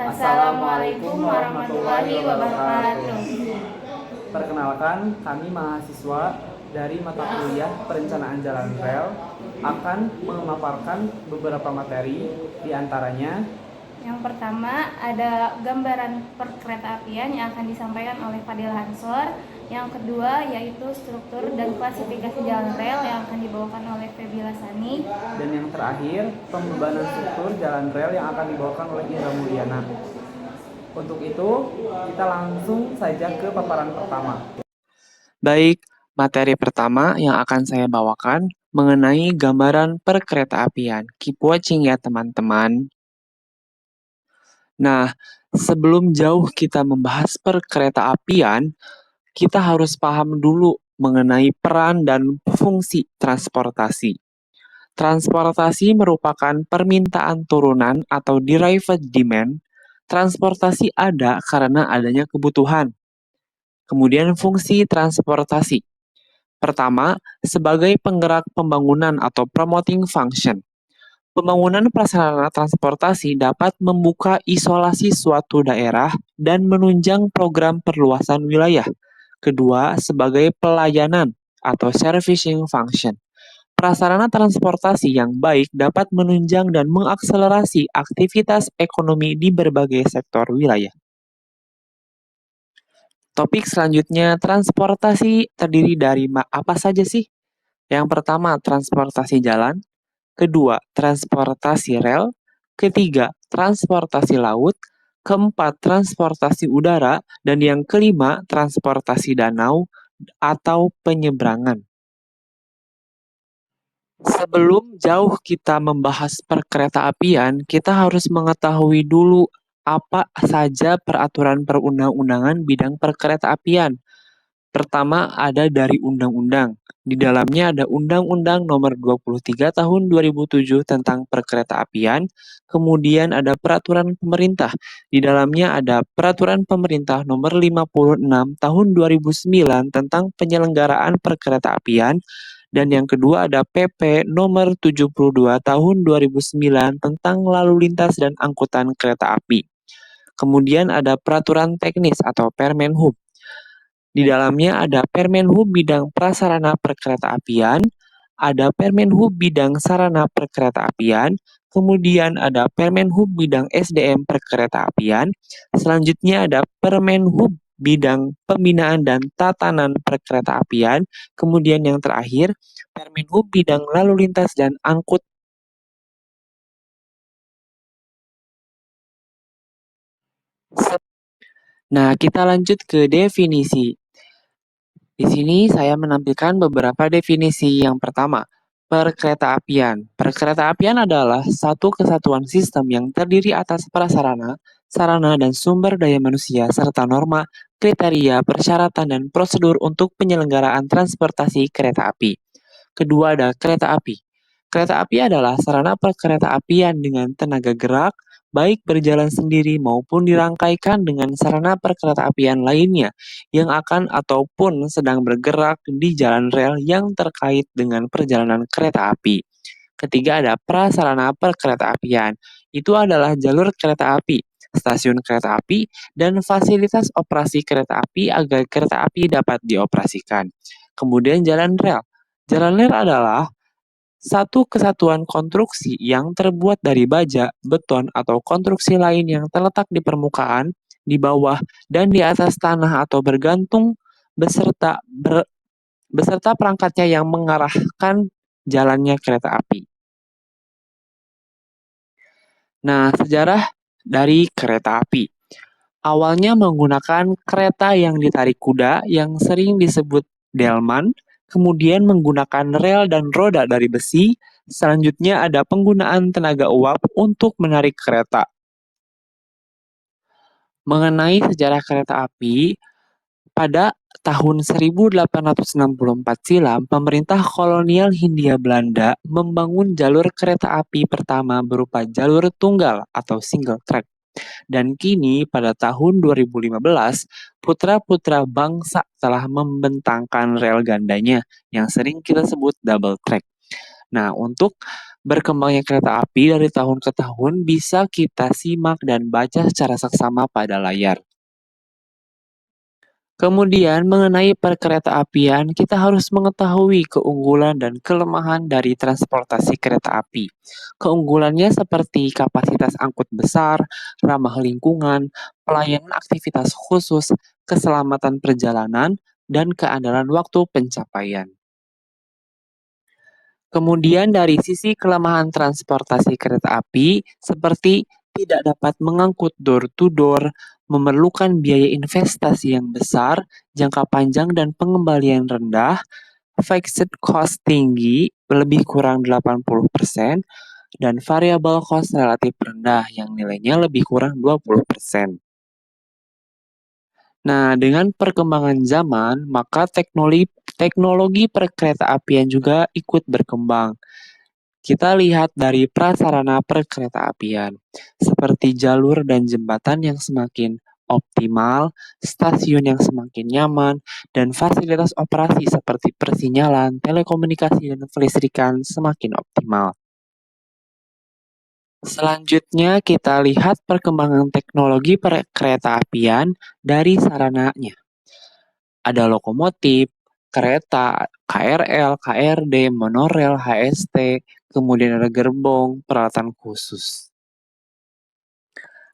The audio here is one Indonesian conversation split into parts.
Assalamualaikum warahmatullahi wabarakatuh. Perkenalkan, kami mahasiswa dari mata kuliah Perencanaan Jalan Rel akan memaparkan beberapa materi, diantaranya Yang pertama ada gambaran perkeretaapian yang akan disampaikan oleh Fadil Hansor. Yang kedua yaitu struktur dan klasifikasi jalan rel yang akan dibawakan oleh Febila Sani. dan yang terakhir pembebanan struktur jalan rel yang akan dibawakan oleh Indra Mulyana. Untuk itu, kita langsung saja ke paparan pertama. Baik, materi pertama yang akan saya bawakan mengenai gambaran perkeretaapian. Keep watching ya teman-teman. Nah, sebelum jauh kita membahas perkeretaapian, kita harus paham dulu mengenai peran dan fungsi transportasi. Transportasi merupakan permintaan turunan atau derived demand. Transportasi ada karena adanya kebutuhan. Kemudian fungsi transportasi. Pertama, sebagai penggerak pembangunan atau promoting function. Pembangunan prasarana transportasi dapat membuka isolasi suatu daerah dan menunjang program perluasan wilayah. Kedua, sebagai pelayanan atau servicing function. Prasarana transportasi yang baik dapat menunjang dan mengakselerasi aktivitas ekonomi di berbagai sektor wilayah. Topik selanjutnya, transportasi terdiri dari apa saja sih? Yang pertama, transportasi jalan. Kedua, transportasi rel. Ketiga, transportasi laut. Keempat, transportasi udara. Dan yang kelima, transportasi danau atau penyeberangan. Sebelum jauh kita membahas perkeretaapian, kita harus mengetahui dulu apa saja peraturan perundang-undangan bidang perkeretaapian. Pertama ada dari undang-undang. Di dalamnya ada Undang-Undang Nomor 23 Tahun 2007 tentang Perkeretaapian. Kemudian ada peraturan pemerintah. Di dalamnya ada Peraturan Pemerintah Nomor 56 Tahun 2009 tentang penyelenggaraan perkeretaapian. Dan yang kedua ada PP Nomor 72 Tahun 2009 tentang lalu lintas dan angkutan kereta api. Kemudian ada peraturan teknis atau Permenhub. Di dalamnya ada Permenhub bidang prasarana perkeretaapian, ada Permenhub bidang sarana perkeretaapian, kemudian ada Permenhub bidang SDM perkeretaapian, selanjutnya ada Permenhub bidang pembinaan dan tatanan perkeretaapian, kemudian yang terakhir Permenhub bidang lalu lintas dan angkut. Nah, kita lanjut ke definisi. Di sini saya menampilkan beberapa definisi. Yang pertama, perkeretaapian. Perkeretaapian adalah satu kesatuan sistem yang terdiri atas prasarana, sarana, dan sumber daya manusia, serta norma, kriteria, persyaratan, dan prosedur untuk penyelenggaraan transportasi kereta api. Kedua ada kereta api. Kereta api adalah sarana perkeretaapian dengan tenaga gerak, baik berjalan sendiri maupun dirangkaikan dengan sarana perkeretaapian lainnya yang akan ataupun sedang bergerak di jalan rel yang terkait dengan perjalanan kereta api. Ketiga ada prasarana perkeretaapian. Itu adalah jalur kereta api, stasiun kereta api, dan fasilitas operasi kereta api agar kereta api dapat dioperasikan. Kemudian jalan rel. Jalan rel adalah satu kesatuan konstruksi yang terbuat dari baja, beton, atau konstruksi lain yang terletak di permukaan, di bawah, dan di atas tanah atau bergantung beserta perangkatnya yang mengarahkan jalannya kereta api. Nah, sejarah dari kereta api. Awalnya menggunakan kereta yang ditarik kuda yang sering disebut delman, kemudian menggunakan rel dan roda dari besi, selanjutnya ada penggunaan tenaga uap untuk menarik kereta. Mengenai sejarah kereta api, pada tahun 1864 silam, pemerintah kolonial Hindia Belanda membangun jalur kereta api pertama berupa jalur tunggal atau single track. Dan kini pada tahun 2015, putra-putra bangsa telah membentangkan rel gandanya yang sering kita sebut double track. Nah, untuk Berkembangnya kereta api dari tahun ke tahun bisa kita simak dan baca secara seksama pada layar. Kemudian mengenai perkeretaapian, kita harus mengetahui keunggulan dan kelemahan dari transportasi kereta api. Keunggulannya seperti kapasitas angkut besar, ramah lingkungan, pelayanan aktivitas khusus, keselamatan perjalanan, dan keandalan waktu pencapaian. Kemudian dari sisi kelemahan transportasi kereta api, seperti tidak dapat mengangkut door to door, memerlukan biaya investasi yang besar, jangka panjang dan pengembalian rendah, fixed cost tinggi, lebih kurang 80%, dan variable cost relatif rendah yang nilainya lebih kurang 20%. Nah, dengan perkembangan zaman, maka teknologi perkeretaapian juga ikut berkembang. Kita lihat dari prasarana perkeretaapian, seperti jalur dan jembatan yang semakin optimal, stasiun yang semakin nyaman, dan fasilitas operasi seperti persinyalan, telekomunikasi, dan kelistrikan semakin optimal. Selanjutnya, kita lihat perkembangan teknologi perkeretaapian dari sarananya. Ada lokomotif, kereta, KRL, KRD, monorel, HST, kemudian ada gerbong, peralatan khusus.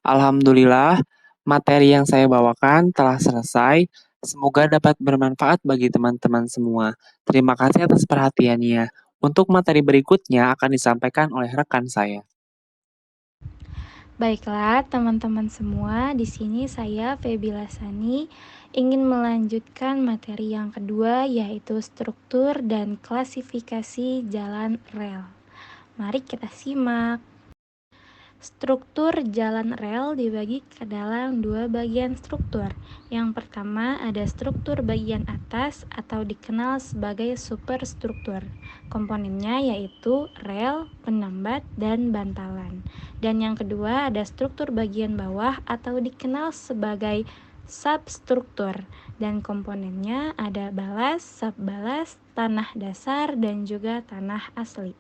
Alhamdulillah, materi yang saya bawakan telah selesai. Semoga dapat bermanfaat bagi teman-teman semua. Terima kasih atas perhatiannya. Untuk materi berikutnya akan disampaikan oleh rekan saya. Baiklah, teman-teman semua, di sini saya Febi Lasani ingin melanjutkan materi yang kedua, yaitu struktur dan klasifikasi jalan rel. Mari kita simak. Struktur jalan rel dibagi ke dalam dua bagian struktur. Yang pertama ada struktur bagian atas atau dikenal sebagai superstruktur. Komponennya yaitu rel, penambat, dan bantalan. Dan yang kedua ada struktur bagian bawah atau dikenal sebagai substruktur. Dan komponennya ada balas, subbalas, tanah dasar, dan juga tanah asli.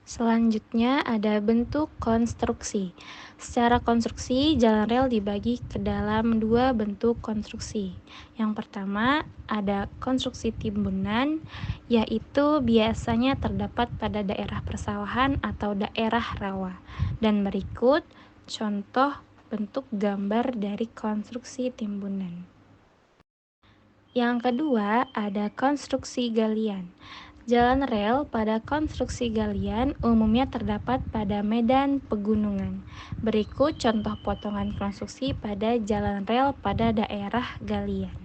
Selanjutnya ada bentuk konstruksi. Secara konstruksi, jalan rel dibagi ke dalam dua bentuk konstruksi. Yang pertama ada konstruksi timbunan, yaitu biasanya terdapat pada daerah persawahan atau daerah rawa. Dan berikut contoh bentuk gambar dari konstruksi timbunan. Yang kedua ada konstruksi galian. Jalan rel pada konstruksi galian umumnya terdapat pada medan pegunungan. Berikut contoh potongan konstruksi pada jalan rel pada daerah galian.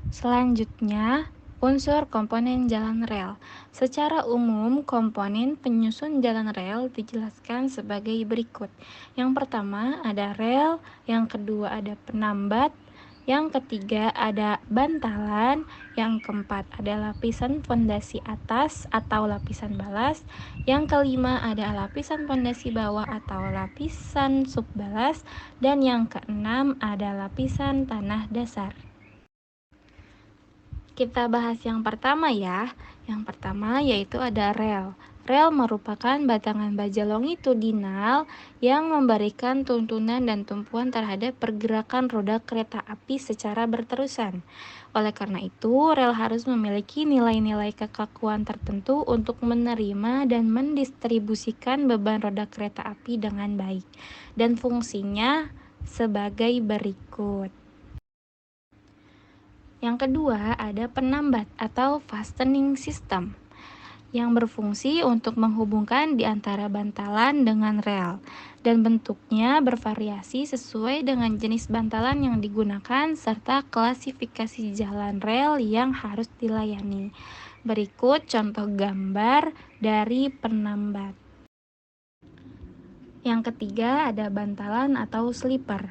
Selanjutnya, unsur komponen jalan rel. Secara umum, komponen penyusun jalan rel dijelaskan sebagai berikut. Yang pertama ada rel, yang kedua ada penambat, yang ketiga ada bantalan, yang keempat ada lapisan fondasi atas atau lapisan balas, yang kelima ada lapisan fondasi bawah atau lapisan subbalas, dan yang keenam ada lapisan tanah dasar. Kita bahas yang pertama ya. Yang pertama yaitu ada rel. Rel merupakan batangan baja longitudinal yang memberikan tuntunan dan tumpuan terhadap pergerakan roda kereta api secara berterusan. Oleh karena itu, rel harus memiliki nilai-nilai kekakuan tertentu untuk menerima dan mendistribusikan beban roda kereta api dengan baik. Dan fungsinya sebagai berikut. Yang kedua ada penambat atau fastening system yang berfungsi untuk menghubungkan di antara bantalan dengan rel, dan bentuknya bervariasi sesuai dengan jenis bantalan yang digunakan serta klasifikasi jalan rel yang harus dilayani. Berikut contoh gambar dari penambat. Yang ketiga ada bantalan atau sleeper.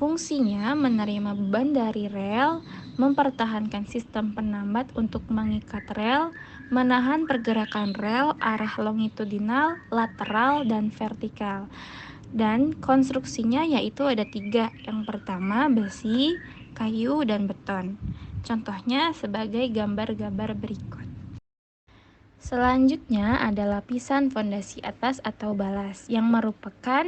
Fungsinya menerima beban dari rel, mempertahankan sistem penambat untuk mengikat rel, menahan pergerakan rel arah longitudinal, lateral, dan vertikal. Dan konstruksinya yaitu ada 3. Yang pertama besi, kayu, dan beton. Contohnya sebagai gambar-gambar berikut. Selanjutnya ada lapisan fondasi atas atau balas yang merupakan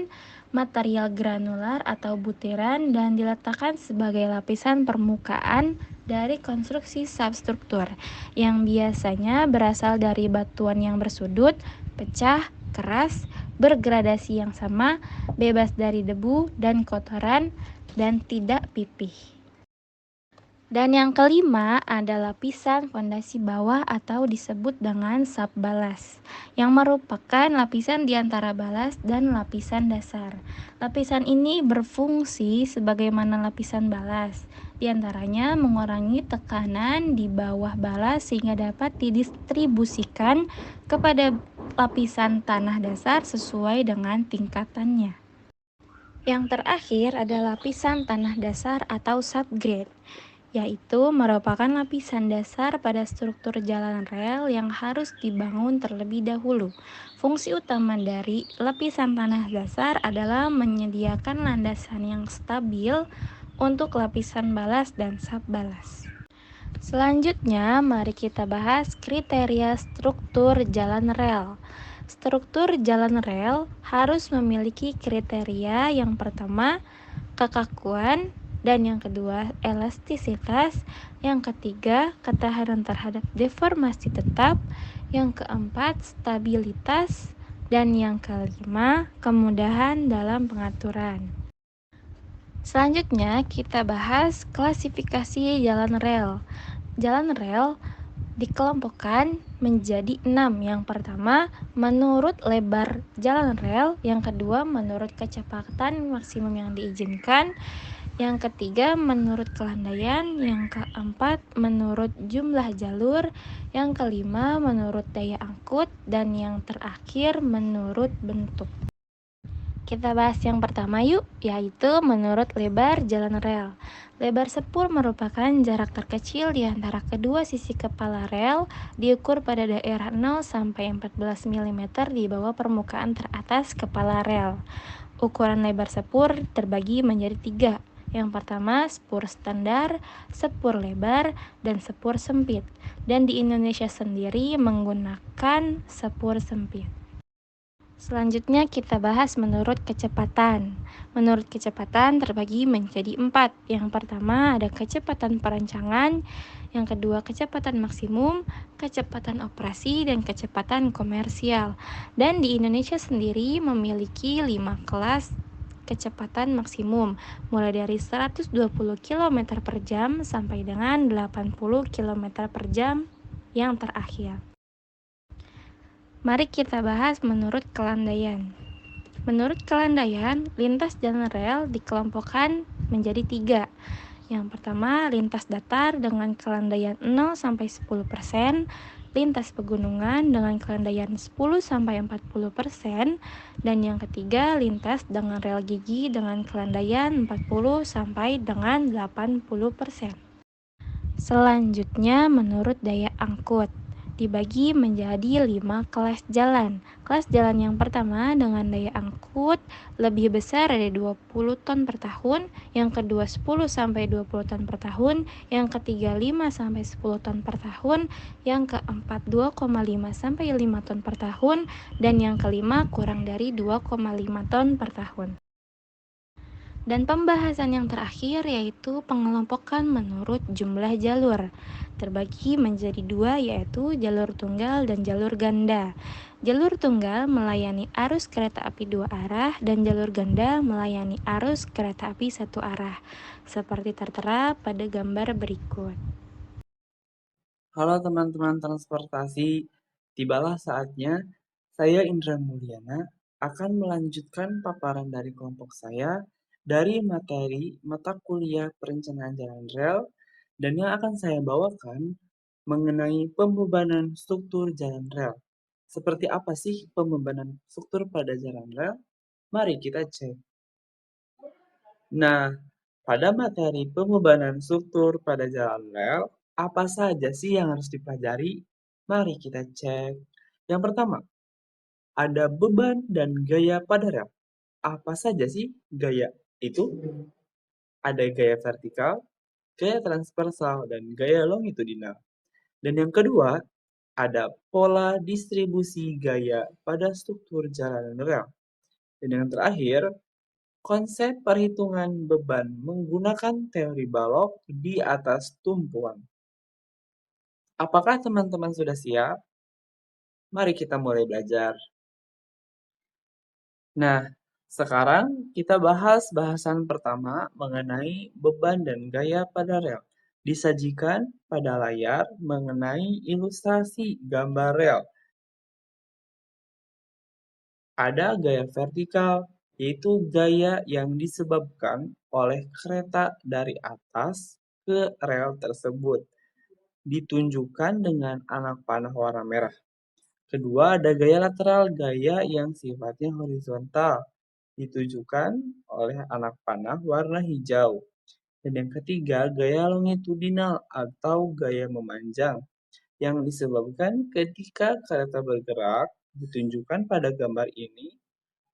material granular atau butiran dan diletakkan sebagai lapisan permukaan dari konstruksi substruktur yang biasanya berasal dari batuan yang bersudut, pecah, keras, bergradasi yang sama, bebas dari debu dan kotoran, dan tidak pipih. Dan yang kelima ada lapisan fondasi bawah atau disebut dengan subbalas, yang merupakan lapisan di antara balas dan lapisan dasar. Lapisan ini berfungsi sebagaimana lapisan balas, di antaranya mengurangi tekanan di bawah balas sehingga dapat didistribusikan kepada lapisan tanah dasar sesuai dengan tingkatannya. Yang terakhir adalah lapisan tanah dasar atau subgrade, yaitu merupakan lapisan dasar pada struktur jalan rel yang harus dibangun terlebih dahulu. Fungsi utama dari lapisan tanah dasar adalah menyediakan landasan yang stabil untuk lapisan balas dan subbalas. Selanjutnya, mari kita bahas kriteria struktur jalan rel. Struktur jalan rel harus memiliki kriteria yang pertama, kekakuan, dan yang kedua, elastisitas, yang ketiga, ketahanan terhadap deformasi tetap, yang keempat, stabilitas, dan yang kelima, kemudahan dalam pengaturan. Selanjutnya, kita bahas klasifikasi jalan rel. Jalan rel dikelompokkan menjadi 6. Yang pertama, menurut lebar jalan rel. Yang kedua, menurut kecepatan maksimum yang diizinkan. Yang ketiga, menurut kelandaian. Yang keempat, menurut jumlah jalur. Yang kelima, menurut daya angkut. Dan yang terakhir, menurut bentuk. Kita bahas yang pertama yuk, yaitu menurut lebar jalan rel. Lebar sepur merupakan jarak terkecil di antara kedua sisi kepala rel, diukur pada daerah 0 sampai 14 mm di bawah permukaan teratas kepala rel. Ukuran lebar sepur terbagi menjadi 3. Yang pertama, sepur standar, sepur lebar, dan sepur sempit. Dan di Indonesia sendiri menggunakan sepur sempit. Selanjutnya kita bahas menurut kecepatan. Menurut kecepatan terbagi menjadi 4. Yang pertama ada kecepatan perancangan, yang kedua kecepatan maksimum, kecepatan operasi, dan kecepatan komersial. Dan di Indonesia sendiri memiliki 5 kelas kecepatan maksimum, mulai dari 120 km per jam sampai dengan 80 km per jam yang terakhir. Mari kita bahas menurut kelandaian. Menurut kelandaian, lintas jalan rel dikelompokkan menjadi 3. Yang pertama, lintas datar dengan kelandaian 0 sampai 10%, lintas pegunungan dengan kelandaian 10 sampai 40%, dan yang ketiga, lintas dengan rel gigi dengan kelandaian 40 sampai dengan 80%. Selanjutnya, menurut daya angkut dibagi menjadi 5 kelas jalan. Kelas jalan yang pertama dengan daya angkut lebih besar dari 20 ton per tahun, yang kedua 10 sampai 20 ton per tahun, yang ketiga 5 sampai 10 ton per tahun, yang keempat 2,5 sampai 5 ton per tahun, dan yang kelima kurang dari 2,5 ton per tahun. Dan pembahasan yang terakhir yaitu pengelompokan menurut jumlah jalur. Terbagi menjadi 2 yaitu jalur tunggal dan jalur ganda. Jalur tunggal melayani arus kereta api 2 arah dan jalur ganda melayani arus kereta api 1 arah. Seperti tertera pada gambar berikut. Halo teman-teman transportasi, tibalah saatnya saya Indra Mulyana akan melanjutkan paparan dari kelompok saya dari materi mata kuliah perencanaan jalan rel dan yang akan saya bawakan mengenai pembebanan struktur jalan rel. Seperti apa sih pembebanan struktur pada jalan rel? Mari kita cek. Nah, pada materi pembebanan struktur pada jalan rel, apa saja sih yang harus dipelajari? Mari kita cek. Yang pertama, ada beban dan gaya pada rel. Apa saja sih gaya itu? Ada gaya vertikal, gaya transversal, dan gaya longitudinal. Dan yang kedua, ada pola distribusi gaya pada struktur jalan rel. Dan yang terakhir, konsep perhitungan beban menggunakan teori balok di atas tumpuan. Apakah teman-teman sudah siap? Mari kita mulai belajar. Nah, sekarang kita bahas bahasan pertama mengenai beban dan gaya pada rel. Disajikan pada layar mengenai ilustrasi gambar rel. Ada gaya vertikal, yaitu gaya yang disebabkan oleh kereta dari atas ke rel tersebut. Ditunjukkan dengan anak panah warna merah. Kedua, ada gaya lateral, gaya yang sifatnya horizontal, ditujukan oleh anak panah warna hijau. Dan yang ketiga, gaya longitudinal atau gaya memanjang, yang disebabkan ketika kereta bergerak, ditunjukkan pada gambar ini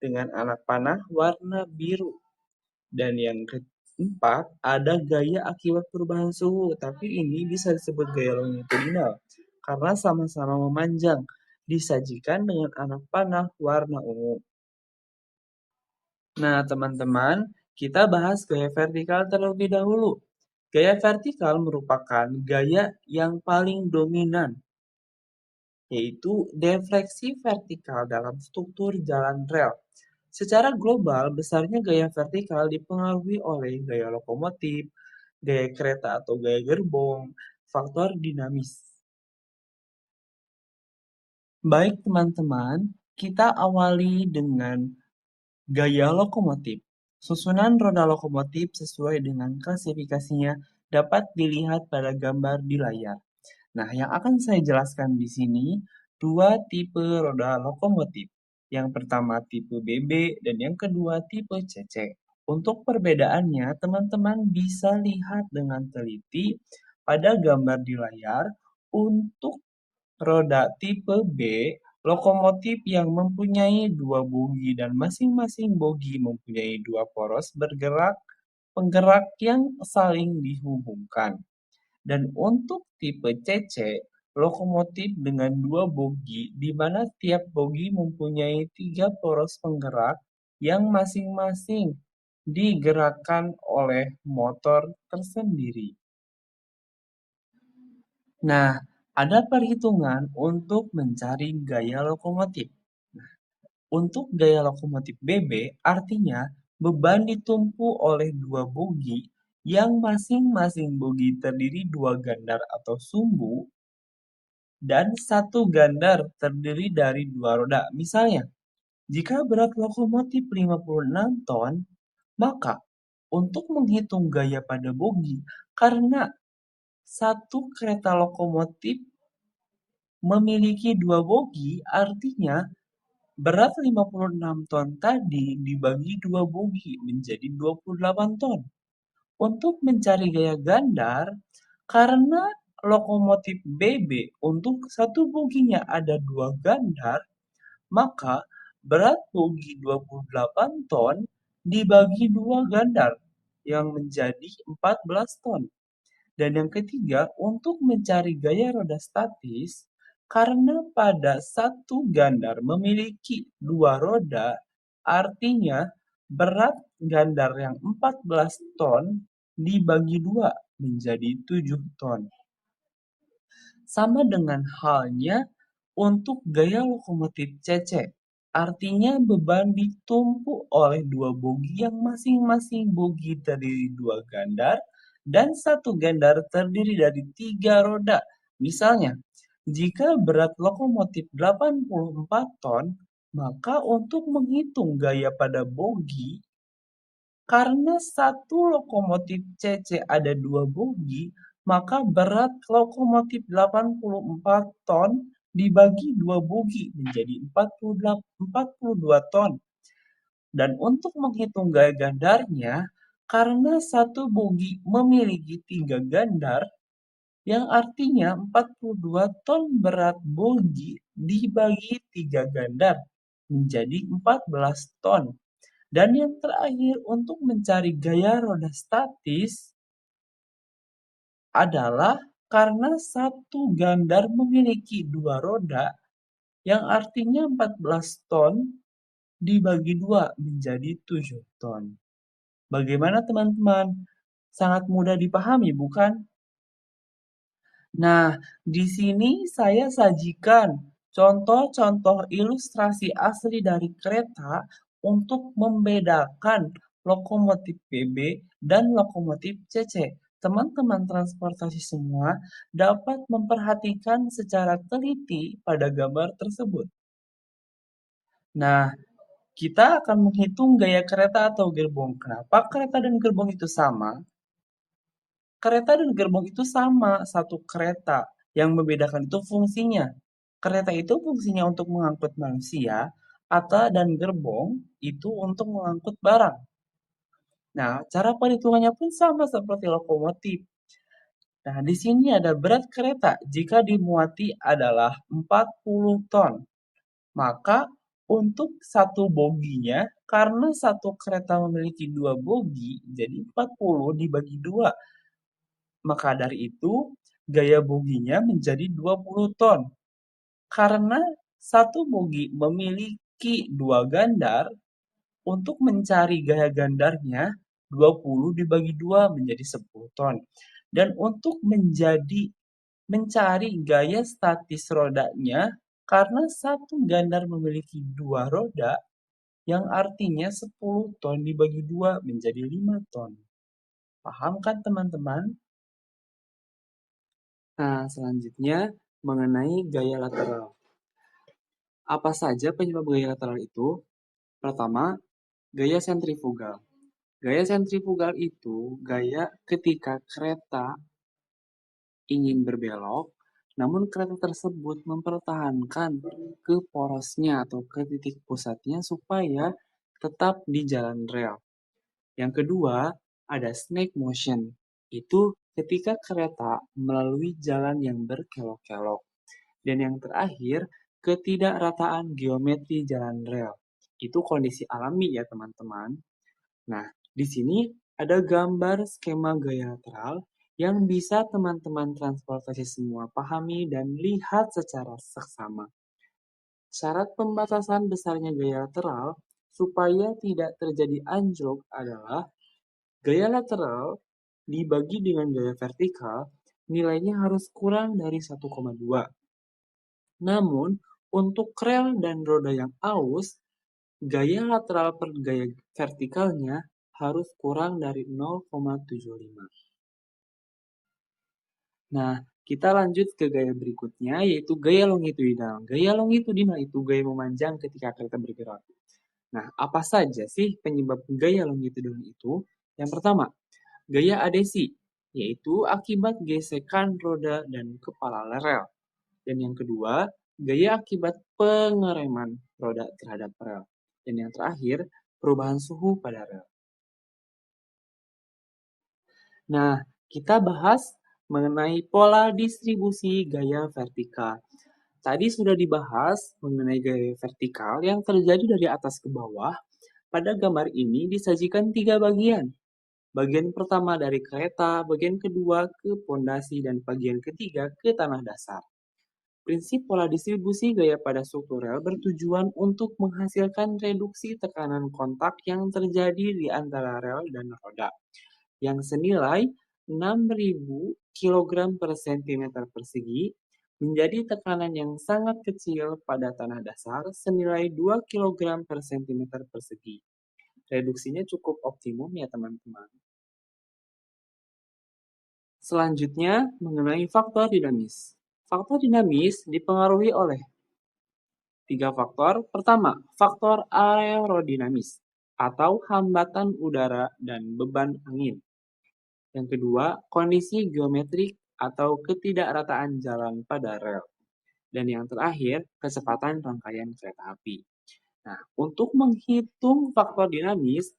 dengan anak panah warna biru. Dan yang keempat, ada gaya akibat perubahan suhu, tapi ini bisa disebut gaya longitudinal karena sama-sama memanjang, disajikan dengan anak panah warna ungu. Nah, teman-teman, kita bahas gaya vertikal terlebih dahulu. Gaya vertikal merupakan gaya yang paling dominan, yaitu defleksi vertikal dalam struktur jalan rel. Secara global, besarnya gaya vertikal dipengaruhi oleh gaya lokomotif, gaya kereta atau gaya gerbong, faktor dinamis. Baik teman-teman, kita awali dengan gaya lokomotif. Susunan roda lokomotif sesuai dengan klasifikasinya dapat dilihat pada gambar di layar. Nah, yang akan saya jelaskan di sini, dua tipe roda lokomotif. Yang pertama tipe BB dan yang kedua tipe CC. Untuk perbedaannya, teman-teman bisa lihat dengan teliti pada gambar di layar. Untuk roda tipe B, lokomotif yang mempunyai dua bogi dan masing-masing bogi mempunyai dua poros penggerak yang saling dihubungkan. Dan untuk tipe CC, lokomotif dengan dua bogi di mana tiap bogi mempunyai tiga poros penggerak yang masing-masing digerakkan oleh motor tersendiri. Nah, ada perhitungan untuk mencari gaya lokomotif. Untuk gaya lokomotif BB, artinya beban ditumpu oleh dua bogi yang masing-masing bogi terdiri dua gandar atau sumbu dan satu gandar terdiri dari dua roda. Misalnya, jika berat lokomotif 56 ton, maka untuk menghitung gaya pada bogi, karena satu kereta lokomotif memiliki dua bogi, artinya berat 56 ton tadi dibagi dua bogi menjadi 28 ton. Untuk mencari gaya gandar, karena lokomotif BB untuk satu boginya ada dua gandar, maka berat bogi 28 ton dibagi dua gandar yang menjadi 14 ton. Dan yang ketiga, untuk mencari gaya roda statis, karena pada satu gandar memiliki dua roda, artinya berat gandar yang 14 ton dibagi dua menjadi 7 ton. Sama dengan halnya untuk gaya lokomotif CC, artinya beban ditumpuk oleh dua bogi yang masing-masing bogi terdiri dua gandar dan satu gandar terdiri dari tiga roda. Misalnya, jika berat lokomotif 84 ton, maka untuk menghitung gaya pada bogi, karena satu lokomotif CC ada dua bogi, maka berat lokomotif 84 ton dibagi dua bogi menjadi 42 ton. Dan untuk menghitung gaya gandarnya, karena satu bogi memiliki tiga gandar, yang artinya 42 ton berat bogi dibagi tiga gandar menjadi 14 ton. Dan yang terakhir, untuk mencari gaya roda statis adalah karena satu gandar memiliki 2 roda yang artinya 14 ton dibagi 2 menjadi 7 ton. Bagaimana teman-teman? Sangat mudah dipahami, bukan? Nah, di sini saya sajikan contoh-contoh ilustrasi asli dari kereta untuk membedakan lokomotif BB dan lokomotif CC. Teman-teman transportasi semua dapat memperhatikan secara teliti pada gambar tersebut. Nah, kita akan menghitung gaya kereta atau gerbong. Kenapa kereta dan gerbong itu sama? Kereta dan gerbong itu sama, satu kereta. Yang membedakan itu fungsinya. Kereta itu fungsinya untuk mengangkut manusia, dan gerbong itu untuk mengangkut barang. Nah, cara perhitungannya pun sama seperti lokomotif. Nah, di sini ada berat kereta jika dimuati adalah 40 ton. Maka untuk satu boginya, karena satu kereta memiliki 2 bogi, jadi 40 dibagi 2. Maka dari itu, gaya boginya menjadi 20 ton. Karena satu bogi memiliki 2 gandar, untuk mencari gaya gandarnya, 20 dibagi 2 menjadi 10 ton. Dan untuk mencari gaya statis rodanya, karena satu gandar memiliki 2 roda, yang artinya 10 ton dibagi 2 menjadi 5 ton. Paham kan teman-teman? Nah, selanjutnya mengenai gaya lateral. Apa saja penyebab gaya lateral itu? Pertama, gaya sentrifugal. Gaya sentrifugal itu gaya ketika kereta ingin berbelok, namun kereta tersebut mempertahankan ke porosnya atau ke titik pusatnya supaya tetap di jalan rel. Yang kedua, ada snake motion. Itu ketika kereta melalui jalan yang berkelok-kelok. Dan yang terakhir, ketidakrataan geometri jalan rel. Itu kondisi alami ya teman-teman. Nah, di sini ada gambar skema gaya lateral yang bisa teman-teman transportasi semua pahami dan lihat secara seksama. Syarat pembatasan besarnya gaya lateral supaya tidak terjadi anjlok adalah gaya lateral dibagi dengan gaya vertikal, nilainya harus kurang dari 1,2. Namun, untuk rel dan roda yang aus, gaya lateral per gaya vertikalnya harus kurang dari 0,75. Nah, kita lanjut ke gaya berikutnya, yaitu gaya longitudinal. Gaya longitudinal itu gaya memanjang ketika kereta bergerak. Nah, apa saja sih penyebab gaya longitudinal itu? Yang pertama, gaya adesi, yaitu akibat gesekan roda dan kepala rel. Dan yang kedua, gaya akibat pengereman roda terhadap rel. Dan yang terakhir, perubahan suhu pada rel. Nah, kita bahas mengenai pola distribusi gaya vertikal. Tadi sudah dibahas mengenai gaya vertikal yang terjadi dari atas ke bawah. Pada gambar ini disajikan 3 bagian. Bagian pertama dari kereta, bagian kedua ke pondasi, dan bagian ketiga ke tanah dasar. Prinsip pola distribusi gaya pada struktur rel bertujuan untuk menghasilkan reduksi tekanan kontak yang terjadi di antara rel dan roda, yang senilai 6.000 kg per cm persegi menjadi tekanan yang sangat kecil pada tanah dasar senilai 2 kg per cm persegi. Reduksinya cukup optimum ya teman-teman. Selanjutnya mengenai faktor dinamis. Faktor dinamis dipengaruhi oleh 3 faktor. Pertama, faktor aerodinamis atau hambatan udara dan beban angin. Yang kedua, kondisi geometrik atau ketidakrataan jalan pada rel. Dan yang terakhir, kecepatan rangkaian kereta api. Nah, untuk menghitung faktor dinamis,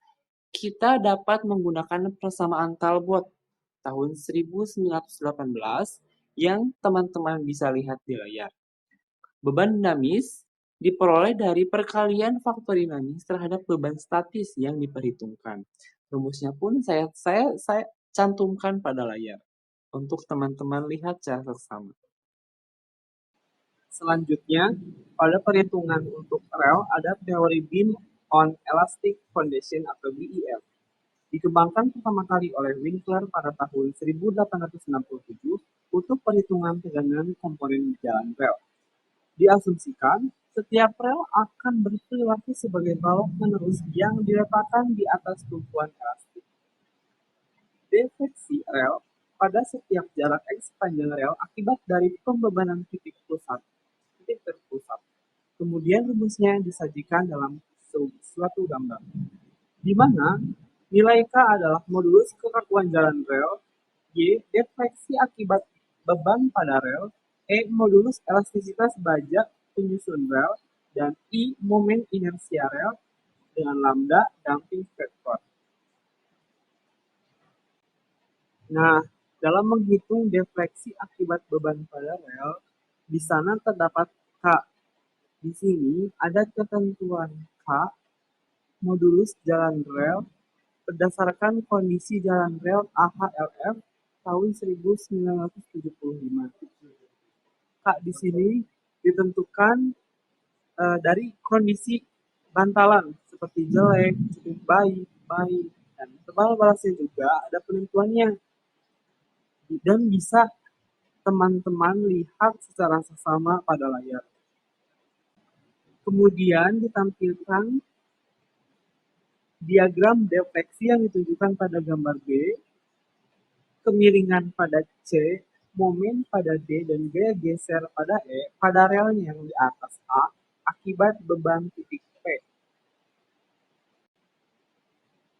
kita dapat menggunakan persamaan Talbot tahun 1918 yang teman-teman bisa lihat di layar. Beban dinamis diperoleh dari perkalian faktor dinamis terhadap beban statis yang diperhitungkan. Rumusnya pun saya cantumkan pada layar. untuk teman-teman lihat secara seksama. Selanjutnya, pada perhitungan untuk rel ada teori Beam on Elastic Foundation atau BEF. Dikembangkan pertama kali oleh Winkler pada tahun 1867 untuk perhitungan tegangan komponen jalan rel. Diasumsikan, setiap rel akan berperilaku sebagai balok penerus yang diletakkan di atas tumpuan elastik. Defleksi rel pada setiap jarak X sepanjang rel akibat dari pembebanan titik terpusat. Kemudian rumusnya disajikan dalam suatu gambar, di mana nilai K adalah modulus kekakuan jalan rel, Y defleksi akibat beban pada rel, E modulus elastisitas baja penyusun rel, dan I momen inersia rel dengan lambda damping faktor. Nah, dalam menghitung defleksi akibat beban pada rel, di sana terdapat K. Di sini ada ketentuan K modulus jalan rel berdasarkan kondisi jalan rel AHLF tahun 1975. K di sini ditentukan dari kondisi bantalan seperti jelek, cukup baik, dan tebal balasnya juga ada penentuannya. Dan bisa teman-teman lihat secara seksama pada layar. Kemudian ditampilkan diagram defleksi yang ditunjukkan pada gambar B, kemiringan pada C, momen pada D, dan gaya geser pada E pada relnya yang di atas A akibat beban titik P.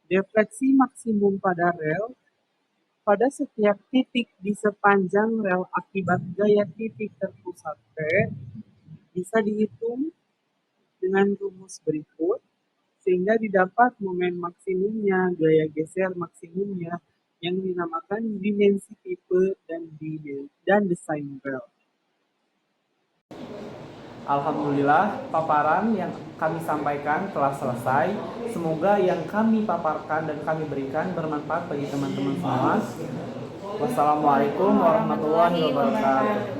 Defleksi maksimum pada rel pada setiap titik di sepanjang rel akibat gaya titik terpusat P bisa dihitung dengan rumus berikut, sehingga didapat momen maksimumnya, gaya geser maksimumnya, yang dinamakan dimensi tipe dan desain rel. Alhamdulillah, paparan yang kami sampaikan telah selesai. Semoga yang kami paparkan dan kami berikan bermanfaat bagi teman-teman semua. Wassalamualaikum warahmatullahi wabarakatuh.